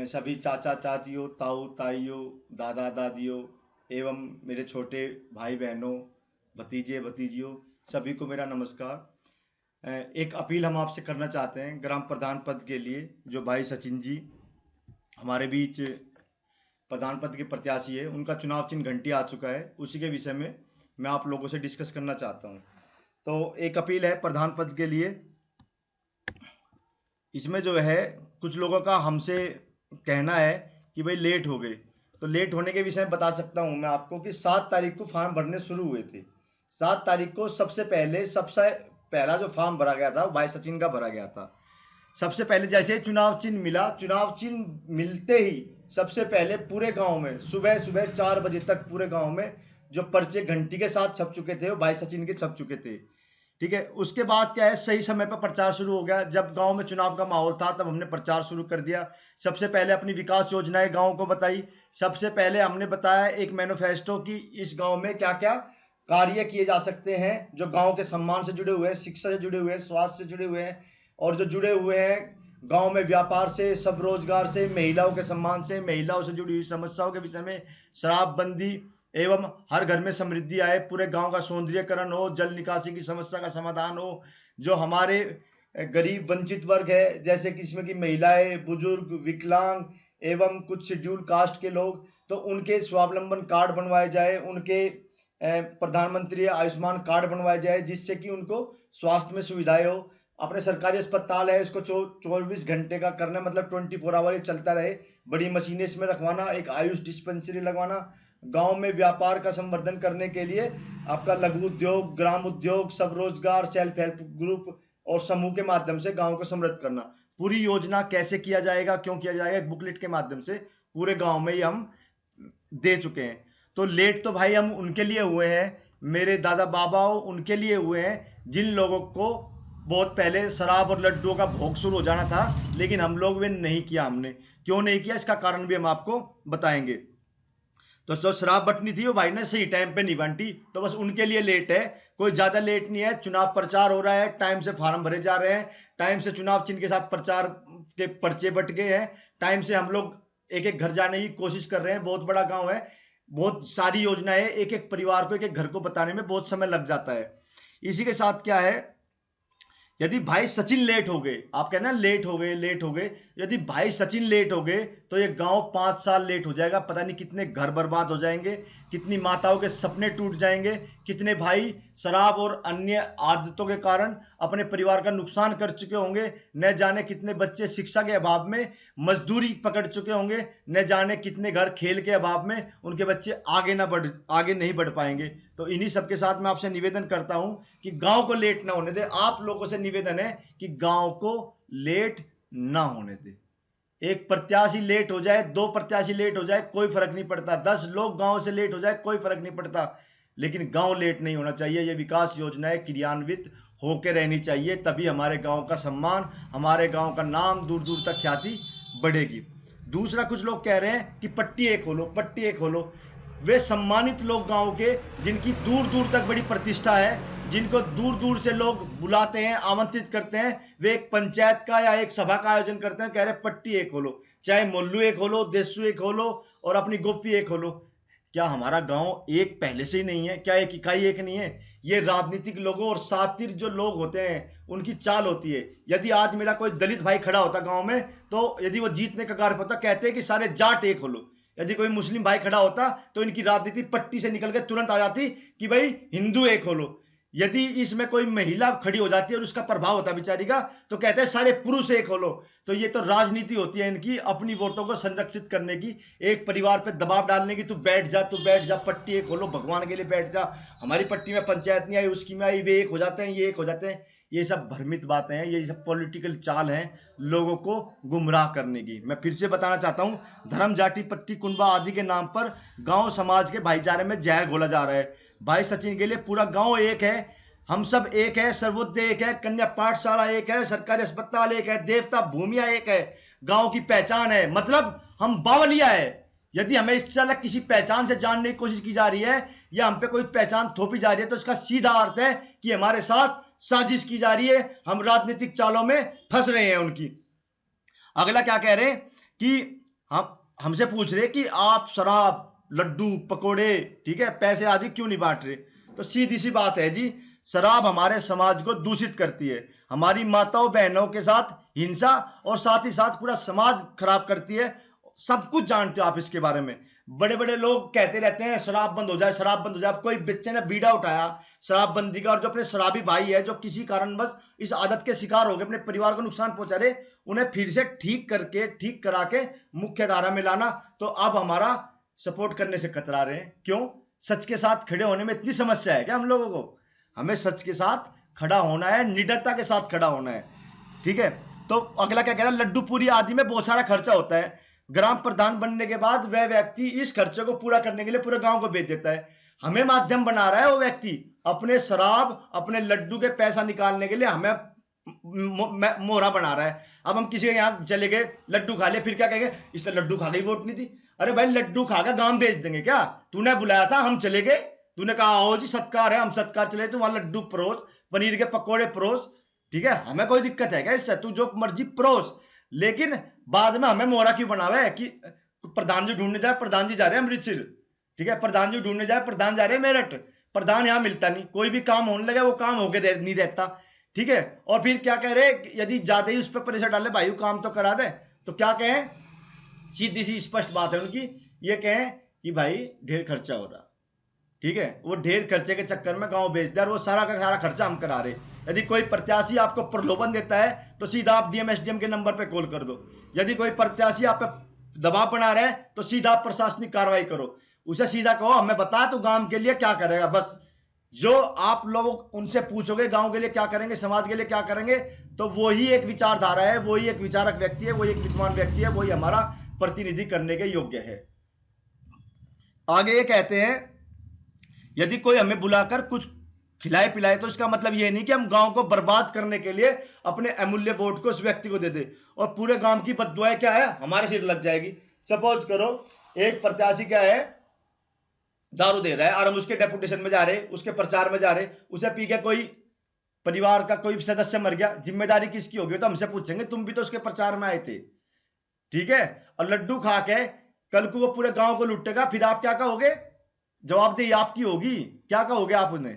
सभी चाचा चाचियों, ताऊ ताइयों, दादा दादियों एवं मेरे छोटे भाई बहनों, भतीजे भतीजियों, सभी को मेरा नमस्कार। एक अपील हम आपसे करना चाहते हैं ग्राम प्रधान पद के लिए। जो भाई सचिन जी हमारे बीच प्रधान पद के प्रत्याशी है, उनका चुनाव चिन्ह घंटी आ चुका है, उसी के विषय में मैं आप लोगों से डिस्कस करना चाहता हूँ। तो एक अपील है प्रधान पद के लिए। इसमें जो है कुछ लोगों का हमसे कहना है कि भाई लेट हो गए, तो लेट होने के विषय में बता सकता हूं मैं आपको कि 7 तारीख को फॉर्म भरने शुरू हुए थे। 7 तारीख को सबसे पहला जो फॉर्म भरा गया था वो भाई सचिन का भरा गया था। सबसे पहले जैसे ही चुनाव चिन्ह मिला, चुनाव चिन्ह मिलते ही सबसे पहले पूरे गांव में सुबह सुबह 4 बजे तक पूरे गांव में जो पर्चे घंटी के साथ छप चुके थे वो भाई सचिन के छप चुके थे। ठीक है, उसके बाद क्या है, सही समय पर प्रचार शुरू हो गया। जब गांव में चुनाव का माहौल था तब हमने प्रचार शुरू कर दिया। सबसे पहले अपनी विकास योजनाएं गांव को बताई। सबसे पहले हमने बताया एक मैनिफेस्टो की इस गांव में क्या क्या कार्य किए जा सकते हैं जो गांव के सम्मान से जुड़े हुए हैं, शिक्षा से जुड़े हुए हैं, स्वास्थ्य से जुड़े हुए हैं, और जो जुड़े हुए हैं गांव में व्यापार से, सब रोजगार से, महिलाओं के सम्मान से, महिलाओं से जुड़ी हुई समस्याओं के विषय में, शराबबंदी एवं हर घर में समृद्धि आए, पूरे गांव का सौंदर्यीकरण हो, जल निकासी की समस्या का समाधान हो, जो हमारे गरीब वंचित वर्ग है जैसे कि इसमें की महिलाएं, बुजुर्ग, विकलांग एवं कुछ शेड्यूल कास्ट के लोग, तो उनके स्वावलंबन कार्ड बनवाए जाए, उनके प्रधानमंत्री आयुष्मान कार्ड बनवाए जाए जिससे कि उनको स्वास्थ्य में सुविधाएं हो। अपने सरकारी अस्पताल है इसको 24 घंटे का करना, मतलब 24 आवर चलता रहे। बड़ी मशीनें इसमें रखवाना, एक आयुष डिस्पेंसरी लगवाना। गांव में व्यापार का संवर्धन करने के लिए आपका लघु उद्योग, ग्राम उद्योग, सब रोजगार, सेल्फ हेल्प ग्रुप और समूह के माध्यम से गांव को समृद्ध करना। पूरी योजना कैसे किया जाएगा, क्यों किया जाएगा, एक बुकलेट के माध्यम से पूरे गांव में ही हम दे चुके हैं। तो लेट तो भाई हम उनके लिए हुए हैं, मेरे दादा बाबा उनके लिए हुए हैं जिन लोगों को बहुत पहले शराब और लड्डुओं का भोग शुरू हो जाना था, लेकिन हम लोग वे नहीं किया। हमने क्यों नहीं किया इसका कारण भी हम आपको बताएंगे। तो जो शराब बटनी थी वो भाई ने सही टाइम पे नहीं बांटी, तो बस उनके लिए लेट है, कोई ज्यादा लेट नहीं है। चुनाव प्रचार हो रहा है, टाइम से फार्म भरे जा रहे हैं, टाइम से चुनाव चिन्ह के साथ प्रचार के पर्चे बट गए हैं, टाइम से हम लोग एक एक घर जाने की कोशिश कर रहे हैं। बहुत बड़ा गांव है, बहुत सारी योजनाएं, एक एक परिवार को, एक एक घर को बताने में बहुत समय लग जाता है। इसी के साथ क्या है, यदि भाई सचिन लेट हो गए, आप कहना लेट हो गए लेट हो गए, यदि भाई सचिन लेट हो गए तो ये गांव 5 साल लेट हो जाएगा। पता नहीं कितने घर बर्बाद हो जाएंगे, कितनी माताओं के सपने टूट जाएंगे, कितने भाई शराब और अन्य आदतों के कारण अपने परिवार का नुकसान कर चुके होंगे, न जाने कितने बच्चे शिक्षा के अभाव में मजदूरी पकड़ चुके होंगे, न जाने कितने घर खेल के अभाव में उनके बच्चे आगे नहीं बढ़ पाएंगे। तो इन्हीं सबके साथ मैं आपसे निवेदन करता हूं कि गांव को लेट ना होने दे। आप लोगों से निवेदन है कि गांव को लेट ना होने दे। एक प्रत्याशी लेट हो जाए, 2 प्रत्याशी लेट हो जाए, कोई फर्क नहीं पड़ता, 10 लोग गांव से लेट हो जाए, कोई फर्क नहीं पड़ता, लेकिन गांव लेट नहीं होना चाहिए। ये विकास योजनाएं क्रियान्वित होकर रहनी चाहिए, तभी हमारे गांव का सम्मान, हमारे गांव का नाम, दूर दूर तक ख्याति बढ़ेगी। दूसरा, कुछ लोग कह रहे हैं कि पट्टी एक खोलो, पट्टी एक खोलो। वे सम्मानित लोग गांव के, जिनकी दूर दूर तक बड़ी प्रतिष्ठा है, जिनको दूर दूर से लोग बुलाते हैं, आमंत्रित करते हैं, वे एक पंचायत का या एक सभा का आयोजन करते हैं, कह रहे पट्टी एक खोलो, चाहे मोल्लू एक खोलो, देसू एक खोलो और अपनी गोपी एक खोलो। क्या हमारा गांव एक पहले से ही नहीं है? क्या एक इकाई एक नहीं है? ये राजनीतिक लोगों और सातिर जो लोग होते हैं उनकी चाल होती है। यदि आज मेरा कोई दलित भाई खड़ा होता गांव में, तो यदि वो जीतने का कगार पर होता, कहते हैं कि सारे जाट एक खोलो। यदि कोई मुस्लिम भाई खड़ा होता तो इनकी राजनीति पट्टी से निकल के तुरंत आ जाती कि भाई हिंदू एक खोलो। यदि इसमें कोई महिला खड़ी हो जाती है और उसका प्रभाव होता बेचारी का, तो कहते हैं सारे पुरुष एक खोलो। तो ये तो राजनीति होती है इनकी, अपनी वोटों को संरक्षित करने की, एक परिवार पे दबाव डालने की। तू बैठ जा, पट्टी एक खोलो, भगवान के लिए बैठ जा, हमारी पट्टी में पंचायत नहीं आई, उसकी में आई, वे एक हो जाते हैं, ये एक हो जाते हैं। ये सब भ्रमित बातें हैं, ये सब पॉलिटिकल चाल हैं लोगों को गुमराह करने की। मैं फिर से बताना चाहता हूं, धर्म, जाति, पट्टी, कुनबा आदि के नाम पर गांव समाज के भाईचारे में जहर घोला जा रहा है। भाई सचिन के लिए पूरा गांव एक है, हम सब एक है, सर्वोदय एक है, कन्या पाठशाला एक है, सरकारी अस्पताल एक है, देवता भूमिया एक है, गांव की पहचान है, मतलब हम बावलिया है। यदि हमें इस तरह किसी पहचान से जानने की कोशिश की जा रही है या हम पे कोई पहचान थोपी जा रही है, तो इसका सीधा अर्थ है कि हमारे साथ साजिश की जा रही है, हम राजनीतिक चालों में फंस रहे हैं उनकी। अगला क्या कह रहे हैं कि हम हमसे पूछ रहे कि आप शराब, लड्डू, पकोड़े, ठीक है, पैसे आदि क्यों नहीं बांट रहे? तो सीधी सी बात है जी, शराब हमारे समाज को दूषित करती है, हमारी माताओं बहनों के साथ हिंसा और साथ ही साथ पूरा समाज खराब करती है। सब कुछ जानते हो आप इसके बारे में। बड़े बड़े लोग कहते रहते हैं शराब बंद हो जाए, शराब बंद हो जाए। कोई बच्चे ने बीड़ा उठाया शराब बंदी का, और जो अपने शराबी भाई है जो किसी कारणवश इस आदत के शिकार हो गए, अपने परिवार को नुकसान पहुंचा रहे, उन्हें फिर से ठीक करा के मुख्य धारा में लाना, तो अब हमारा सपोर्ट करने से कतरा रहे हैं। क्यों? सच के साथ खड़े होने में इतनी समस्या है क्या हम लोगों को? हमें सच के साथ खड़ा होना है, निडरता के साथ खड़ा होना है, ठीक है। तो अगला क्या कह रहा है, लड्डू पूरी आदि में बहुत सारा खर्चा होता है। ग्राम प्रधान बनने के बाद वह व्यक्ति इस खर्चे को पूरा करने के लिए पूरे गांव को बेच देता है। हमें माध्यम बना रहा है वो व्यक्ति, अपने शराब, अपने लड्डू के पैसा निकालने के लिए हमें मोहरा बना रहा है। अब हम किसी के यहाँ चले गए, लड्डू खा ले, फिर क्या कहेंगे, इसने लड्डू खा गई वोट नहीं दी। अरे भाई, लड्डू खा के गांव बेच देंगे क्या? तूने बुलाया था, हम चले गए, तूने कहा आओ जी सत्कार है, हम सत्कार चले, तू वहां लड्डू परोस, पनीर के पकोड़े परोस, ठीक है, हमें कोई दिक्कत है क्या इससे? तू जो मर्जी परोस, लेकिन बाद में हमें मोहरा क्यों बनावे कि प्रधान जी ढूंढने जाए, प्रधान जी जा रहे हैं अमृतसर, ठीक है, प्रधान जी ढूंढने जाए, प्रधान जा रहे हैं मेरठ, प्रधान यहां मिलता नहीं, कोई भी काम होने लगा वो काम होके नहीं रहता, ठीक है। और फिर क्या कह रहे, यदि ज्यादा ही उस पर प्रेशर डाले, भाई काम तो करा दे, तो क्या कहें, सीधी सी स्पष्ट बात है उनकी, ये कहें कि भाई ढेर खर्चा हो रहा, ठीक है, वो ढेर खर्चे के चक्कर में गांव बेच दिया, और वो सारा का सारा खर्चा हम करा रहे। यदि कोई प्रत्याशी आपको प्रलोभन देता है तो सीधा आप डीएम एसडीएम के नंबर पे कॉल कर दो। यदि कोई प्रत्याशी आप पे दबाव बना रहा है तो सीधा आप प्रशासनिक कार्रवाई करो, उसे सीधा कहो हमें बता तू गांव के लिए क्या करेगा। बस जो आप लोग उनसे पूछोगे गांव के लिए क्या करेंगे, समाज के लिए क्या करेंगे, तो वही एक विचारधारा है, वही एक विचारक व्यक्ति है, वही एक विद्वान व्यक्ति है, वही हमारा प्रतिनिधि करने के योग्य है। आगे ये कहते हैं, यदि कोई हमें बुलाकर कुछ खिलाए पिलाए तो इसका मतलब यह नहीं कि हम गांव को बर्बाद करने के लिए अपने अमूल्य वोट को उस व्यक्ति को दे दे, और पूरे गांव की बददुआएं क्या है, हमारे सिर लग जाएगी। सपोज करो एक प्रत्याशी क्या है, दारू दे रहा है, और हम उसके डेपुटेशन में जा रहे, उसके प्रचार में जा रहे, उसे पी के कोई परिवार का कोई सदस्य मर गया, जिम्मेदारी किसकी होगी? तो हमसे पूछेंगे, तुम भी तो उसके प्रचार में आए थे, ठीक है। और लड्डू खा के कल को वो पूरे गांव को लुटेगा, फिर आप क्या कहोगे? जवाबदेही आपकी होगी। क्या कहोगे आप उन्हें?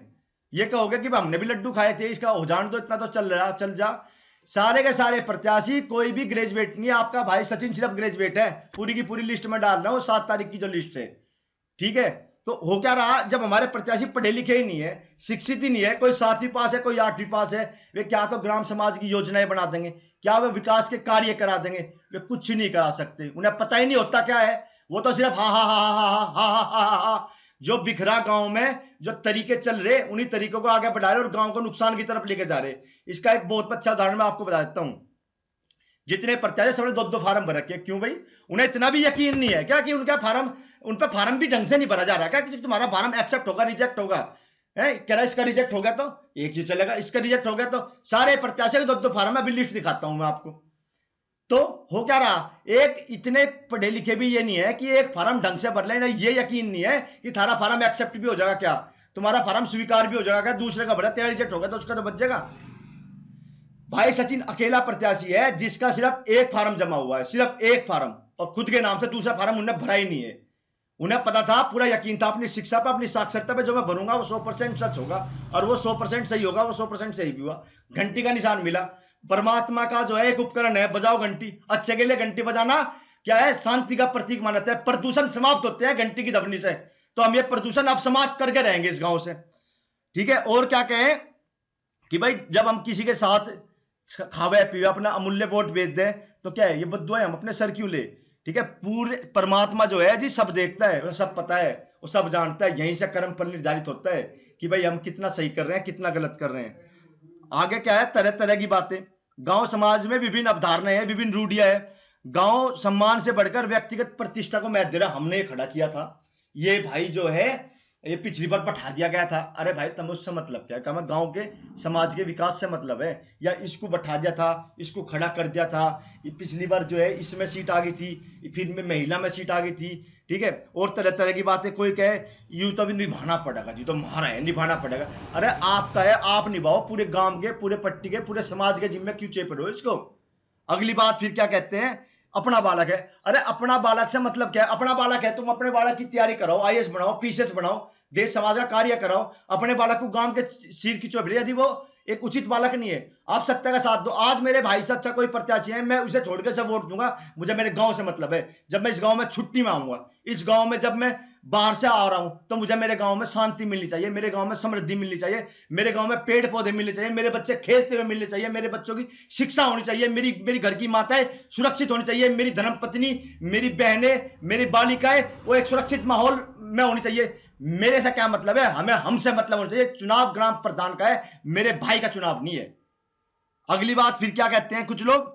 ये कहोगे कि हमने भी लड्डू खाए थे, इसका हो जान दो, इतना तो चल जा। सारे के सारे प्रत्याशी कोई भी ग्रेजुएट नहीं है, आपका भाई सचिन सिर्फ ग्रेजुएट है, पूरी की पूरी लिस्ट में डाल रहा हूं 7 तारीख की जो लिस्ट है, ठीक है। तो हो क्या रहा, जब हमारे प्रत्याशी पढ़े लिखे ही नहीं है, शिक्षित ही नहीं है, कोई 7वीं पास है, कोई 8वीं पास है, वे क्या तो ग्राम समाज की योजनाएं बना देंगे, क्या वे विकास के कार्य करा देंगे? वे कुछ नहीं करा सकते, उन्हें पता ही नहीं होता क्या है, वो तो सिर्फ हा हा हा हा हा हा हा हा हा, जो बिखरा गांव में जो तरीके चल रहे उन्हीं तरीकों को आगे बढ़ा रहे और गांव को नुकसान की तरफ लेके जा रहे। इसका एक बहुत अच्छा उदाहरण मैं आपको बता देता हूं। जितने प्रत्याशी सबने 2-2 फार्म भर रखे, क्यों भाई? उन्हें इतना भी यकीन नहीं है क्या कि उनका फार्म, उन पर फार्म भी ढंग से नहीं भरा जा रहा क्या, कि तुम्हारा फार्म एक्सेप्ट होगा, रिजेक्ट होगा है, कह रहा इसका रिजेक्ट हो गया तो एक ही चलेगा, इसका रिजेक्ट हो गया तो सारे प्रत्याशी के 2-2 फार्म है, अभी लिस्ट दिखाता हूं मैं आपको। तो हो क्या रहा, एक इतने पढ़े लिखे भी ये नहीं है कि एक फार्म ढंग से भर लेना, ये यकीन नहीं है कि थारा फार्म एक्सेप्ट भी हो जाएगा, क्या तुम्हारा फार्म स्वीकार भी हो जाएगा क्या, दूसरे का भरा, तेरा रिजेक्ट होगा तो उसका तो बच जाएगा। भाई सचिन अकेला प्रत्याशी है जिसका सिर्फ एक फार्म जमा हुआ है, सिर्फ एक फार्म, और खुद के नाम से दूसरा फार्म उन्हें भरा ही नहीं है। उन्हें पता था, पूरा यकीन था अपनी शिक्षा पे, अपनी साक्षरता पे, जो मैं भरूंगा वो 100% सच होगा, और वो 100% सही होगा, वो 100% सही भी हुआ। घंटी का निशान मिला। परमात्मा का जो है एक उपकरण है, बजाओ घंटी, अच्छे के लिए घंटी बजाना क्या है, शांति का प्रतीक माना जाता है, प्रदूषण समाप्त होते हैं घंटी की ध्वनि से, तो हम ये प्रदूषण अब समाप्त करके रहेंगे इस गांव से, ठीक है। और क्या कहें कि भाई जब हम किसी के साथ खावे पीवे अपना अमूल्य वोट बेच दें तो क्या है, ये बद्दुआएं हम अपने सर क्यों ले, ठीक है। पूरे परमात्मा जो है जी सब देखता है, वो सब पता है, वो सब जानता है, यहीं से कर्म फल निर्धारित होता है कि भाई हम कितना सही कर रहे हैं, कितना गलत कर रहे हैं। आगे क्या है, तरह तरह की बातें। गांव समाज में विभिन्न अवधारणाएं हैं, विभिन्न रूढ़ियां हैं। गांव सम्मान से बढ़कर व्यक्तिगत प्रतिष्ठा को महत्व दे रहा, हमने खड़ा किया था, ये भाई जो है ये पिछली बार बैठा दिया गया था। अरे भाई तुम उससे मतलब क्या है, गांव के समाज के विकास से मतलब है, या इसको बैठा दिया था, इसको खड़ा कर दिया था, पिछली बार जो है इसमें सीट आ गई थी, फिर में महिला में सीट आ गई थी, ठीक है। और तरह तरह की बातें, कोई कहे यूं तो भी निभाना पड़ेगा जी, तो मारा है निभाना पड़ेगा। अरे आपका है, आप निभाओ, पूरे गांव के, पूरे पट्टी के, पूरे समाज के जिम्मे क्यों चेप रहे हो इसको। अगली बात फिर क्या कहते हैं, अपना बालक है। अरे अपना बालक से मतलब क्या है? अपना बालक है, तुम अपने बालक की तैयारी कराओ, आईएएस बनाओ, पीसीएस बनाओ, देश समाज का कार्य कराओ। अपने बालक को गांव के सिर की चोपड़ी, यदि वो एक उचित बालक नहीं है, आप सत्ता का साथ दो। आज मेरे भाई से अच्छा कोई प्रत्याशी है, मैं उसे छोड़कर से वोट दूंगा। मुझे मेरे गांव से मतलब है। जब मैं इस गांव में छुट्टी में आऊंगा, इस गांव में जब मैं बाहर से आ रहा हूं, तो मुझे मेरे गांव में शांति मिलनी चाहिए, मेरे गांव में समृद्धि मिलनी चाहिए, मेरे गांव में पेड़ पौधे मिलने चाहिए, मेरे बच्चे खेलते हुए मिलने चाहिए, मेरे बच्चों की शिक्षा होनी चाहिए, मेरी मेरी घर की माताएं सुरक्षित होनी चाहिए, मेरी धर्मपत्नी, मेरी बहनें, मेरी बालिकाएं, वो एक सुरक्षित माहौल में होनी चाहिए। मेरे से क्या मतलब है? हमें हमसे मतलब होना चाहिए। चुनाव ग्राम प्रधान का है, मेरे भाई का चुनाव नहीं है। अगली बात फिर क्या कहते हैं कुछ लोग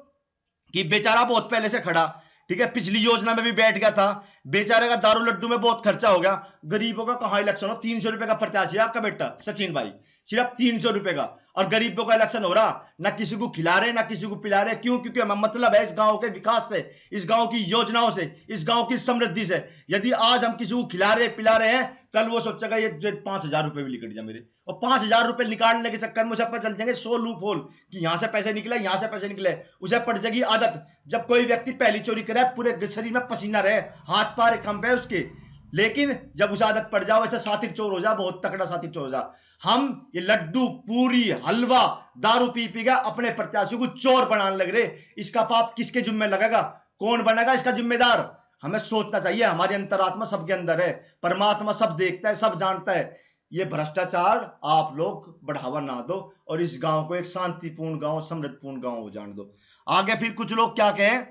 कि बेचारा बहुत पहले से खड़ा, ठीक है, पिछली योजना में भी बैठ गया था, बेचारे का दारू लड्डू में बहुत खर्चा हो गया। गरीबों का कहां इलेक्शन हो? 300 रुपए का प्रत्याशी है आपका बेटा सचिन भाई, सिर्फ 300 रुपए का, और गरीबों का इलेक्शन हो रहा। ना किसी को खिला रहे, ना किसी को पिला रहे। क्यों? क्योंकि हमें मतलब है इस गांव के विकास से, इस गांव की योजनाओं से, इस गांव की समृद्धि से। यदि आज हम किसी को खिला रहे पिला रहे हैं, कल वो सोचेगा ये 5,000 रुपए भी निकट जाए मेरे, और 5,000 रुपए निकालने के चक्कर में उसे पता चल जाएंगे 100 लूप होल कि यहां से पैसे निकले, यहां से पैसे निकले। उसे पड़ जाएगी आदत। जब कोई व्यक्ति पहली चोरी करे, पूरे शरीर में पसीना रहे, हाथ पैर कंप है उसके, लेकिन जब उसे आदत पड़ जाओ, ऐसे साथी चोर हो जा, बहुत तकड़ा साथी चोर हो जा। हम ये लड्डू पूरी हलवा दारू पी पी का अपने प्रत्याशियों को चोर बनाने लग रहे। इसका पाप किसके जिम्मे लगेगा? कौन बनेगा इसका जिम्मेदार? हमें सोचना चाहिए। हमारी अंतरात्मा सबके अंदर है, परमात्मा सब देखता है, सब जानता है। ये भ्रष्टाचार आप लोग बढ़ावा ना दो, और इस गांव को एक शांतिपूर्ण गांव, समृद्धपूर्ण गांव हो जाने दो। आगे फिर कुछ लोग क्या कहें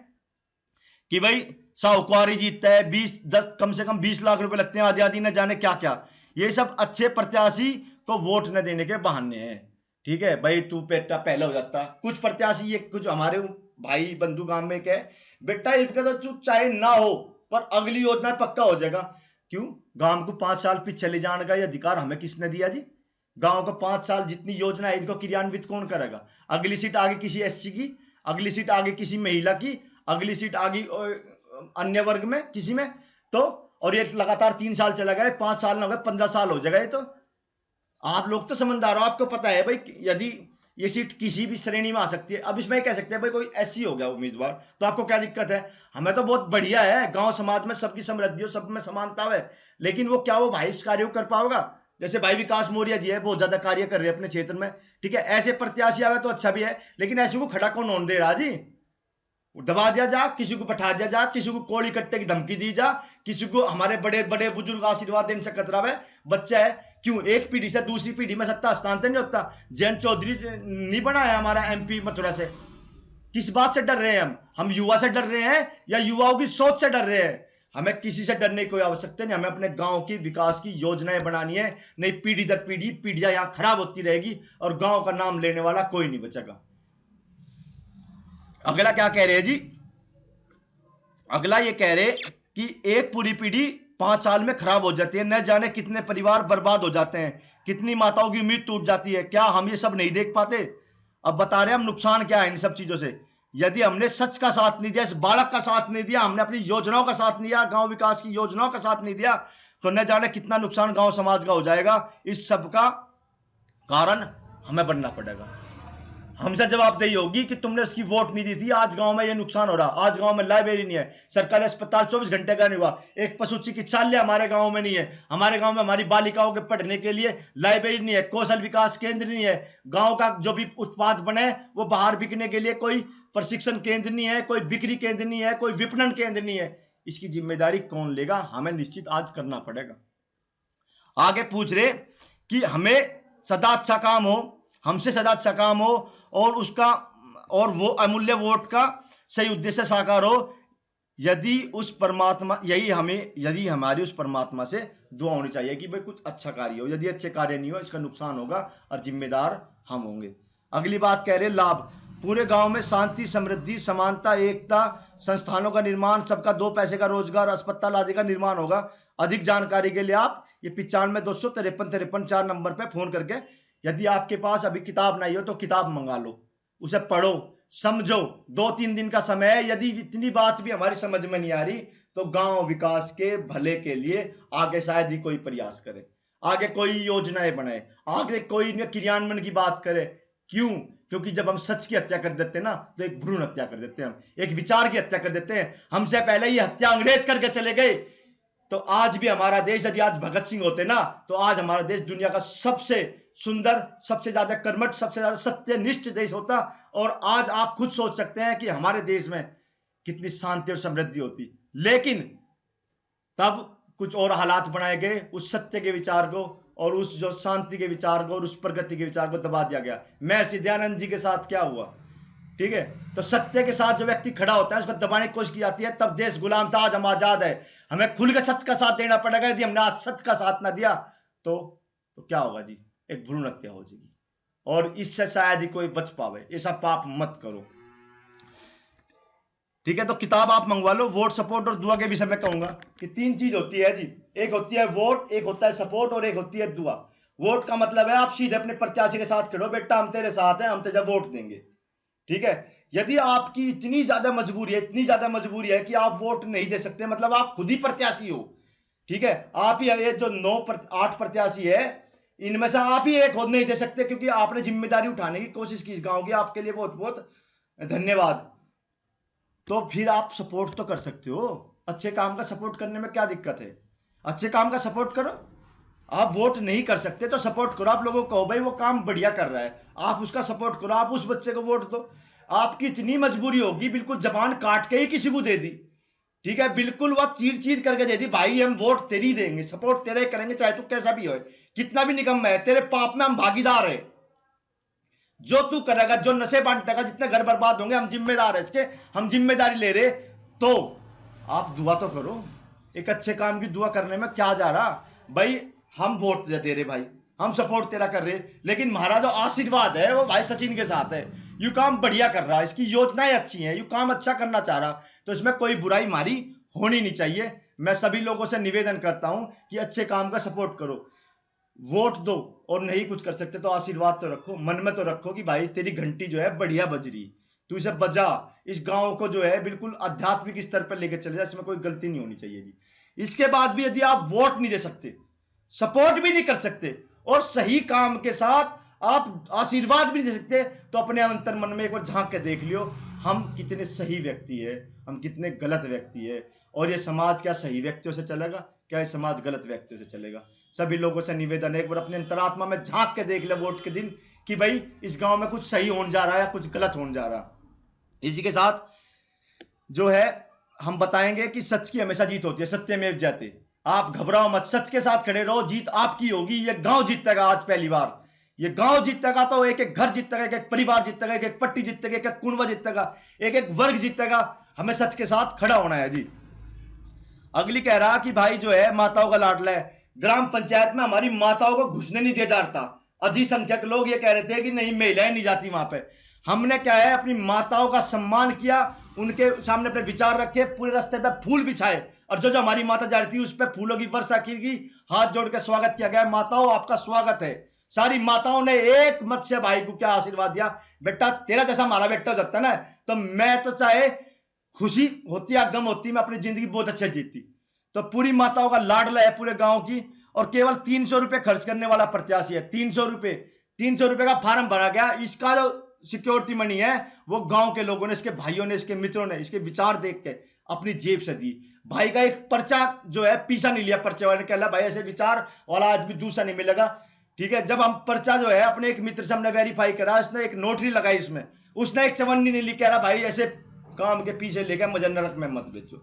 कि भाई साहूकार ही जीतता है, 20-10 कम से कम 20 लाख रुपए लगते हैं, आदि आदि न जाने क्या क्या। ये सब अच्छे प्रत्याशी को वोट न देने के बहाने हैं। ठीक है भाई, तू बेटा पहले हो जाता। कुछ प्रत्याशी, ये कुछ हमारे भाई बंधु गांव में क्या है, बेटा इसका तो तू चाहे ना हो, पर अगली योजना पक्का हो जाएगा। क्यों? गांव को 5 साल पीछे ले जाने का ये अधिकार हमें किसने दिया जी? गांव को 5 साल जितनी योजना है, इनको क्रियान्वित कौन करेगा? अगली सीट आगे किसी एससी की, अगली सीट आगे किसी महिला की, अगली सीट आगे अन्य वर्ग में किसी में, तो और ये लगातार 3 साल चला गया, 5 साल ना हो गए, 15 साल हो जाएगा। ये तो आप लोग तो समझदार हो, आपको पता है भाई, यदि ये सीट किसी भी श्रेणी में आ सकती है। अब इसमें कह सकते हैं भाई कोई एससी हो गया उम्मीदवार, तो आपको क्या दिक्कत है? हमें तो बहुत बढ़िया है, गांव समाज में सबकी समृद्धि हो, सब में समानता है। लेकिन वो क्या वो भाई इस कार्य को कर पाओगा? जैसे भाई विकास मौर्य जी है, बहुत ज्यादा कार्य कर रहे हैं अपने क्षेत्र में, ठीक है, ऐसे प्रत्याशी आवे तो अच्छा भी है, लेकिन ऐसे को खड़ा कौन होने दे रहा जी? दबा दिया जा, किसी को बैठा दिया जा, किसी को कोड़ी कट्टे की धमकी दी जा, किसी को हमारे बड़े बड़े बुजुर्ग आशीर्वाद देने से कतरा है। बच्चा है, क्यों एक पीढ़ी से दूसरी पीढ़ी में सत्ता हस्तांतरण नहीं होता? जयंत चौधरी नहीं बना है हमारा एमपी मथुरा से। किस बात से डर रहे हैं हम युवा से डर रहे हैं, या युवाओं की सोच से डर रहे हैं? हमें किसी से डरने की कोई आवश्यकता नहीं। हमें अपने गांव की विकास की योजनाएं बनानी है, नहीं पीढ़ी दर पीढ़ी पीढ़ियां यहां खराब होती रहेगी, और गांव का नाम लेने वाला कोई नहीं बचेगा। अगला क्या कह रहे हैं जी? अगला ये कह रहे कि एक पूरी पीढ़ी 5 साल में खराब हो जाती है, न जाने कितने परिवार बर्बाद हो जाते हैं, कितनी माताओं की उम्मीद टूट जाती है। क्या हम ये सब नहीं देख पाते? अब बता रहे हैं हम नुकसान क्या है इन सब चीजों से। यदि हमने सच का साथ नहीं दिया, इस बालक का साथ नहीं दिया, हमने अपनी योजनाओं का साथ नहीं दिया, गांव विकास की योजनाओं का साथ नहीं दिया, तो न जाने कितना नुकसान गांव समाज का हो जाएगा। इस सब का कारण हमें बनना पड़ेगा। हमसे जवाबदेही होगी कि तुमने उसकी वोट नहीं दी थी, आज गांव में ये नुकसान हो रहा, आज गांव में लाइब्रेरी नहीं है, सरकारी अस्पताल 24 घंटे का नहीं हुआ, एक पशु चिकित्सालय हमारे गांव में नहीं है, हमारे गांव में हमारी बालिकाओं के पढ़ने के लिए लाइब्रेरी नहीं है, कौशल विकास केंद्र नहीं है, गांव का जो भी उत्पाद बने वो बाहर बिकने के लिए कोई प्रशिक्षण केंद्र नहीं है, कोई बिक्री केंद्र नहीं है, कोई विपणन केंद्र नहीं है। इसकी जिम्मेदारी कौन लेगा? हमें निश्चित आज करना पड़ेगा। आगे पूछ रहे कि हमें सदा अच्छा काम हो, हमसे सदा अच्छा काम हो, और उसका और वो अमूल्य वोट का सही उद्देश्य साकार हो। यदि उस परमात्मा यदि हमारी उस परमात्मा से दुआ होनी चाहिए कि भाई कुछ अच्छा कार्य हो। यदि अच्छे कार्य नहीं हो, इसका नुकसान होगा और जिम्मेदार हम होंगे। अगली बात कह रहे लाभ। पूरे गांव में शांति, समृद्धि, समानता, एकता, संस्थानों का निर्माण, सबका 2 पैसे का रोजगार, अस्पताल आदि का निर्माण होगा। अधिक जानकारी के लिए आप ये 95-253-53 4 नंबर पर फोन करके, यदि आपके पास अभी किताब नहीं हो तो किताब मंगा लो, उसे पढ़ो, समझो। 2-3 दिन का समय है। यदि इतनी बात भी हमारी समझ में नहीं आ रही, तो गांव विकास के भले के लिए आगे शायद ही कोई प्रयास करे, आगे कोई योजनाएं बनाए, आगे कोई क्रियान्वयन की बात करे। क्यों? क्योंकि जब हम सच की हत्या कर देते हैं ना, तो एक भ्रूण हत्या कर देते हैं, हम एक विचार की हत्या कर देते हैं। हमसे पहले ये हत्या अंग्रेज करके चले गए। तो आज भी हमारा देश, यदि आज भगत सिंह होते ना, तो आज हमारा देश दुनिया का सबसे सुंदर, सबसे ज्यादा कर्मठ, सबसे ज्यादा सत्यनिष्ठ देश होता। और आज आप खुद सोच सकते हैं कि हमारे देश में कितनी शांति और समृद्धि होती। लेकिन तब कुछ और हालात बनाए गए, उस सत्य के विचार को और उस जो शांति के विचार को और उस प्रगति के विचार को दबा दिया गया। महर्षि दयानंद जी के साथ क्या हुआ, ठीक है। तो सत्य के साथ जो व्यक्ति खड़ा होता है उसको दबाने की कोशिश की जाती है। तब देश गुलाम था, आज हम आजाद है। हमें खुल के सत्य का साथ देना पड़ेगा। यदि हमने आज सत्य का साथ ना दिया तो क्या होगा जी, एक भ्रूण हत्या हो जाएगी। और इससे शायद ही कोई बच पावे। ऐसा पाप मत करो, ठीक है। तो किताब आप मंगवा लो। वोट, सपोर्ट और दुआ के विषय में कहूंगा कि 3 चीज होती है जी। एक होती है वोट, एक होता है सपोर्ट और एक होती है दुआ। वोट का मतलब है आप सीधे अपने प्रत्याशी के साथ खड़ो, बेटा हम तेरे साथ हैं, हम तुझे वोट देंगे, ठीक है। यदि आपकी इतनी ज्यादा मजबूरी है, इतनी ज्यादा मजबूरी है कि आप वोट नहीं दे सकते, मतलब आप खुद ही प्रत्याशी हो, ठीक है। आप ही, ये जो 8 प्रत्याशी है, इनमें से आप ही एक खुद नहीं दे सकते क्योंकि आपने जिम्मेदारी उठाने की कोशिश की गांव की। आपके लिए बहुत बहुत धन्यवाद। तो फिर आप सपोर्ट तो कर सकते हो। अच्छे काम का सपोर्ट करने में क्या दिक्कत है? अच्छे काम का सपोर्ट करो। आप वोट नहीं कर सकते तो सपोर्ट करो। आप लोगों को कहो भाई वो काम बढ़िया कर रहा है, आप उसका सपोर्ट करो, आप उस बच्चे को वोट दो। आपकी इतनी मजबूरी होगी, बिल्कुल जबान काट के ही किसी को दे दी, ठीक है, बिल्कुल वह चीर चीर करके दे दी, भाई हम वोट तेरी देंगे, सपोर्ट तेरे करेंगे, चाहे तू कैसा भी हो, कितना भी निकम्मा है, तेरे पाप में हम भागीदार है। जो तू करेगा, जो नशे बांटेगा, जितने घर बर्बाद होंगे, हम जिम्मेदार है इसके, हम जिम्मेदारी ले रहे। तो आप दुआ तो करो। एक अच्छे काम की दुआ करने में क्या जा रहा भाई। हम वोट दे रहे भाई, हम सपोर्ट तेरा कर रहे, लेकिन हमारा जो आशीर्वाद है वो भाई सचिन के साथ है। यू काम बढ़िया कर रहा है, इसकी योजनाएं अच्छी हैं, यू काम अच्छा करना चाह रहा, तो इसमें कोई बुराई मारी होनी नहीं चाहिए। मैं सभी लोगों से निवेदन करता हूं कि अच्छे काम का सपोर्ट करो, वोट दो, और नहीं कुछ कर सकते तो आशीर्वाद तो रखो, मन में तो रखो कि भाई तेरी घंटी जो है बढ़िया बज रही, तू इसे बजा, इस गांव को जो है बिल्कुल आध्यात्मिक स्तर पर लेकर चले जा, इसमें कोई गलती नहीं होनी चाहिए जी। इसके बाद भी यदि आप वोट नहीं दे सकते, सपोर्ट भी नहीं कर सकते और सही काम के साथ आप आशीर्वाद भी नहीं दे सकते, तो अपने अंतर मन में एक बार झांक के देख लियो, हम कितने सही व्यक्ति है, हम कितने गलत व्यक्ति है, और ये समाज क्या सही व्यक्तियों से चलेगा, क्या ये समाज गलत व्यक्तियों से चलेगा। सभी लोगों से निवेदन है, एक बार अपने अंतरात्मा में झांक के देख ले वोट के दिन कि भाई इस गांव में कुछ सही होने जा रहा है या कुछ गलत होने जा रहा। इसी के साथ जो है हम बताएंगे कि सच की हमेशा जीत होती है, सत्यमेव जयते। आप घबराओ मत, सच के साथ खड़े रहो, जीत आपकी होगी। ये गांव जीतेगा आज पहली बार, ये गांव जीतेगा, तो एक एक घर जीतेगा, एक एक परिवार जीतेगा, एक एक पट्टी जीतेगा, एक एक कुनबा जीतेगा, एक एक वर्ग जीतेगा। हमें सच के साथ खड़ा होना है जी। अगली कह रहा कि भाई जो है माताओं का लाडला है, ग्राम पंचायत में हमारी माताओं को घुसने नहीं दिया जाता। अधिसंख्यक लोग ये कह रहे थे कि नहीं महिलाएं नहीं जाती वहां पे। हमने क्या है अपनी माताओं का सम्मान किया, उनके सामने अपने विचार रखे, पूरे रास्ते पे फूल बिछाए, और जो जो हमारी माता जा रही थी उस पर फूलों की वर्षा की गई, हाथ जोड़ के स्वागत किया गया। माताओं आपका स्वागत है। सारी माताओं ने एक मत से भाई को क्या आशीर्वाद दिया, बेटा तेरा जैसा हमारा बेटा हो जाता ना, तो मैं तो चाहे खुशी होती या गम होती, मैं अपनी जिंदगी बहुत अच्छे जीती। तो पूरी माताओं का लाडला है पूरे गांव की, और केवल 300 रुपए खर्च करने वाला प्रत्याशी है। 300 रुपए का फार्म भरा गया। इसका जो सिक्योरिटी मनी है वो गांव के लोगों ने, इसके भाइयों ने, इसके मित्रों ने, इसके विचार देख के अपनी जेब से दी। भाई का एक पर्चा जो है पीछा नहीं लिया, पर्चे वाले ने कहा भाई ऐसे विचार वाला आज भी दूसरा नहीं मिलेगा, ठीक है। जब हम पर्चा जो है अपने एक मित्र से हमने वेरीफाई करा, उसने एक नोटरी लगाई, इसमें उसने एक चवन्नी नहीं ली, कह रहा भाई ऐसे काम के पीछे लेके मुझे नरक में मत बेचो।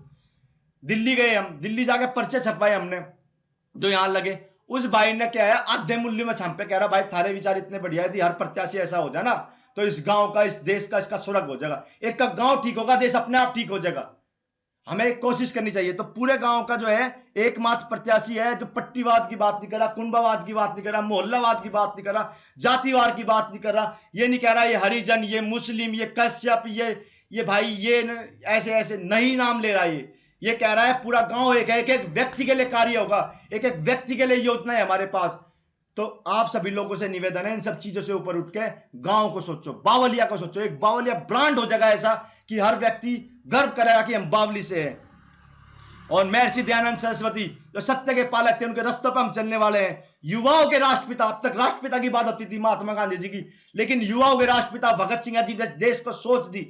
दिल्ली गए हम, दिल्ली जाके पर्चे छपवाए हमने जो यहां लगे। उस भाई ने क्या है आधे मूल्य में छापे, कह रहा भाई थारे विचार इतने बढ़िया है, हर प्रत्याशी ऐसा हो जाए ना तो इस गांव का, इस देश का, इसका स्वर्ग हो जाएगा। एक का गांव ठीक होगा, देश अपने आप ठीक हो जाएगा। हमें कोशिश करनी चाहिए। तो पूरे गांव का जो है एकमात्र प्रत्याशी है जो पट्टीवाद की बात नहीं कर रहा, कुंभावाद की बात नहीं कर रहा, मोहल्लावाद की बात नहीं कर रहा, जातिवाद की बात नहीं कर रहा, ये नहीं कह रहा ये हरिजन, ये मुस्लिम, ये कश्यप, ये भाई, ये ऐसे ऐसे नहीं नाम ले रहा। ये कह रहा है पूरा गांव एक है, एक एक व्यक्ति के लिए कार्य होगा, एक एक व्यक्ति के लिए योजना है हमारे पास। तो आप सभी लोगों से निवेदन है इन सब चीजों से ऊपर उठ के गांव को सोचो, बावलिया को सोचो। एक बावलिया ब्रांड हो जाएगा ऐसा कि हर व्यक्ति गर्व करेगा कि हम बावली से हैं। और महर्षि दयानंद सरस्वती जो सत्य के पालक थे, उनके रास्तों पर हम चलने वाले हैं। युवाओं के राष्ट्रपिता, अब तक राष्ट्रपिता की बात होती थी महात्मा गांधी जी की, लेकिन युवाओं के राष्ट्रपिता भगत सिंह जी ने देश को सोच दी।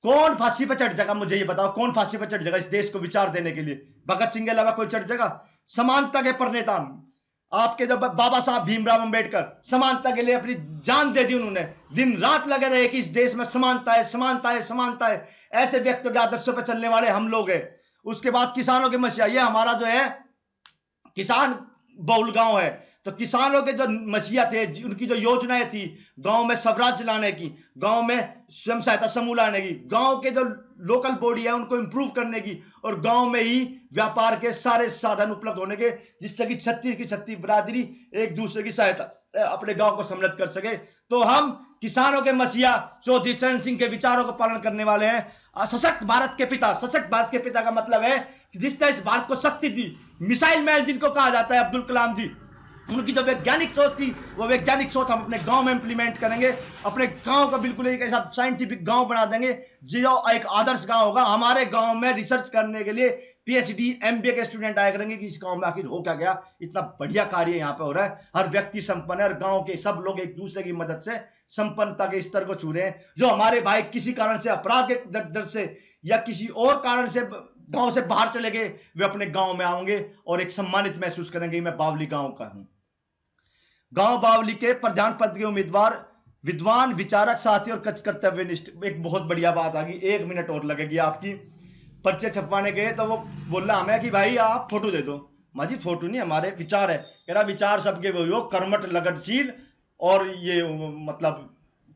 कौन फांसी पर चढ़ जाएगा, मुझे ये बताओ, कौन फांसी पर चढ़ जाएगा इस देश को विचार देने के लिए? भगत सिंह के अलावा कोई चढ़ जाएगा? समानता के प्रणेता आपके जो बाबा साहब भीमराव अंबेडकर, समानता के लिए अपनी जान दे दी उन्होंने। दिन रात लगे रहे कि इस देश में समानता है, समानता है, समानता है। ऐसे व्यक्तियों के आदर्शों पर चलने वाले हम लोग हैं। उसके बाद किसानों के मसीहा, ये हमारा जो है किसान बहुल गांव है, तो किसानों के जो मसीहा थे, उनकी जो योजनाएं थी गांव में स्वराज्य लाने की, गांव में स्वयं सहायता समूह लाने की, गांव के जो लोकल बॉडी है उनको इंप्रूव करने की, और गांव में ही व्यापार के सारे साधन उपलब्ध होने के, जिससे कि 36 की 36 बिरादरी एक दूसरे की सहायता अपने गांव को समृद्ध कर सके। तो हम किसानों के मसीहा चौधरी चरण सिंह के विचारों को पालन करने वाले हैं। सशक्त भारत के पिता, सशक्त भारत के पिता का मतलब है कि जिसने इस भारत को शक्ति दी, मिसाइल मैन जिनको कहा जाता है अब्दुल कलाम जी, उनकी जो वैज्ञानिक सोच थी, वो वैज्ञानिक सोच हम अपने गांव में इंप्लीमेंट करेंगे। अपने गांव का बिल्कुल एक ऐसा साइंटिफिक गांव बना देंगे जो एक आदर्श गांव होगा। हमारे गांव में रिसर्च करने के लिए पीएचडी एमबीए के स्टूडेंट आया करेंगे कि इस गांव में आखिर हो क्या गया, इतना बढ़िया कार्य यहाँ पे हो रहा है, हर व्यक्ति संपन्न है और गांव के सब लोग एक दूसरे की मदद से संपन्नता के स्तर को छू रहे हैं। जो हमारे भाई किसी कारण से, अपराध के डर से या किसी और कारण से गांव से बाहर चले गए, वे अपने गांव में आएंगे और एक सम्मानित महसूस करेंगे, मैं बावली गांव का हूं। गांव बावली के प्रधान पद के उम्मीदवार विद्वान, विचारक, साथी और कर्तव्यनिष्ठ। एक बहुत बढ़िया बात आ गई, 1 मिनट और लगेगी आपकी। पर्चे छपवाने गए तो वो बोला हमें कि भाई आप फोटो दे दो। माँ जी फोटो नहीं, हमारे विचार है। कह रहा विचार सबके वही हो, कर्मठ, लगनशील और ये मतलब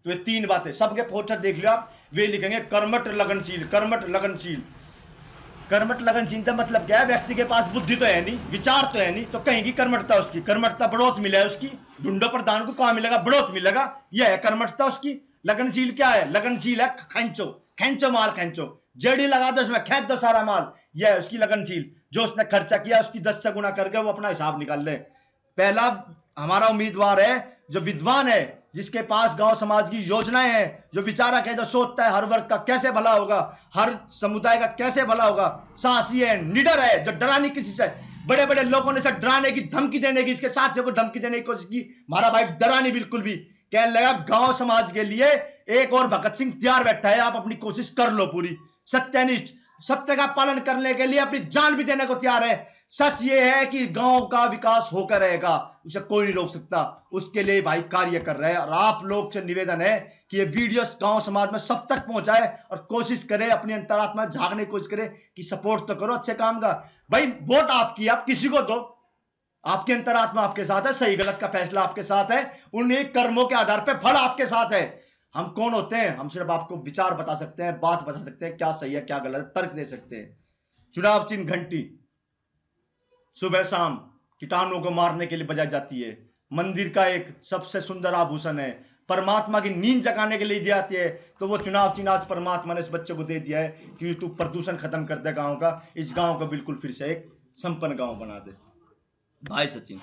तो ये 3 बातें। सबके पोस्टर देख लो आप, वे लिखेंगे कर्मठ लगनशील, कर्मठ लगनशील। कर्मठ लगनशीलता मतलब क्या है? व्यक्ति के पास बुद्धि तो है नहीं, विचार तो है नहीं, तो कहीं की कर्मठता उसकी, कर्मठता बढ़ोत मिला है उसकी। ढूंढो प्रधान को कहां मिलेगा? बढ़ोत मिलेगा, यह है कर्मठता उसकी। लगनशील क्या है? लगनशील है खेचो, खेचो माल, खेचो, जेडी लगा दो उसमें, खेच दो सारा माल, यह है उसकी लगनशील। जो उसने खर्चा किया उसकी 10 से गुना करके वो अपना हिसाब निकाल ले। पहला हमारा उम्मीदवार है जो विद्वान है, जिसके पास गांव समाज की योजनाएं हैं, जो विचारक है, जो सोचता है हर वर्ग का कैसे भला होगा, हर समुदाय का कैसे भला होगा। साहसी है, निडर है, जो डरा नहीं किसी से। बड़े बड़े लोगों ने सब डराने की, धमकी देने की, इसके साथियों को धमकी देने की कोशिश की, हमारा भाई डरा नहीं बिल्कुल भी। कहने लगा गांव समाज के लिए एक और भगत सिंह तैयार बैठा है, आप अपनी कोशिश कर लो पूरी। सत्यनिष्ठ, सत्य का पालन करने के लिए अपनी जान भी देने को तैयार है। सच ये है कि गांव का विकास होकर रहेगा, उसे कोई नहीं रोक सकता, उसके लिए भाई कार्य कर रहे हैं। और आप लोग से निवेदन है कि ये वीडियो गांव समाज में सब तक पहुंचाए और कोशिश करें, अपनी अंतरात्मा झांकने की कोशिश करें कि सपोर्ट तो करो अच्छे काम का। भाई वोट आपकी, आप किसी को दो, आपकी अंतरात्मा आपके साथ है, सही गलत का फैसला आपके साथ है, उन कर्मों के आधार पर फल आपके साथ है। हम कौन होते हैं? हम सिर्फ आपको विचार बता सकते हैं, बात बता सकते हैं, क्या सही है क्या गलत है, तर्क दे सकते हैं। चुनाव चिन्ह घंटी सुबह शाम कीटाणुओं को मारने के लिए बजाई जाती है। मंदिर का एक सबसे सुंदर आभूषण है, परमात्मा की नींद जगाने के लिए दी जाती है। तो वो चुनाव चिन्ह आज परमात्मा ने इस बच्चे को दे दिया है कि तू प्रदूषण खत्म कर दे गांव का, इस गांव को बिल्कुल फिर से एक संपन्न गांव बना दे। भाई सचिन,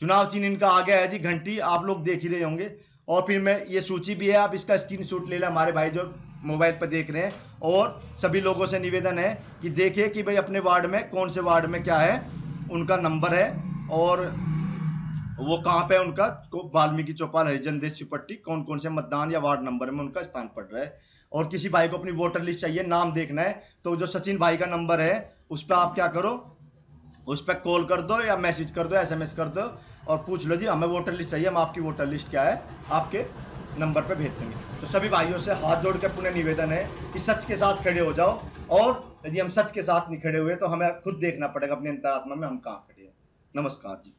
चुनाव चिन्ह इनका आ गया है जी, घंटी, आप लोग देख ही रहे होंगे। और फिर मैं ये सूची भी है, आप इसका स्क्रीनशॉट ले लें, हमारे भाई जो मोबाइल पर देख रहे हैं। और सभी लोगों से निवेदन है कि देखिए कि भाई अपने वार्ड में कौन से वार्ड में क्या है, उनका नंबर है और वो कहाँ पे उनका वाल्मीकि चौपाल, हरिजन देशी पट्टी, कौन कौन से मतदान या वार्ड नंबर में उनका स्थान पड़ रहा है। और किसी भाई को अपनी वोटर लिस्ट चाहिए, नाम देखना है, तो जो सचिन भाई का नंबर है उस पर आप क्या करो, उस पर कॉल कर दो या मैसेज कर दो, SMS कर दो और पूछ लो जी हमें वोटर लिस्ट चाहिए, हम आपकी वोटर लिस्ट क्या है आपके नंबर पे भेज देंगे। तो सभी भाइयों से हाथ जोड़ के पुनः निवेदन है कि सच के साथ खड़े हो जाओ, और यदि हम सच के साथ नहीं खड़े हुए तो हमें खुद देखना पड़ेगा अपने अंतरात्मा में हम कहाँ खड़े हैं। नमस्कार जी।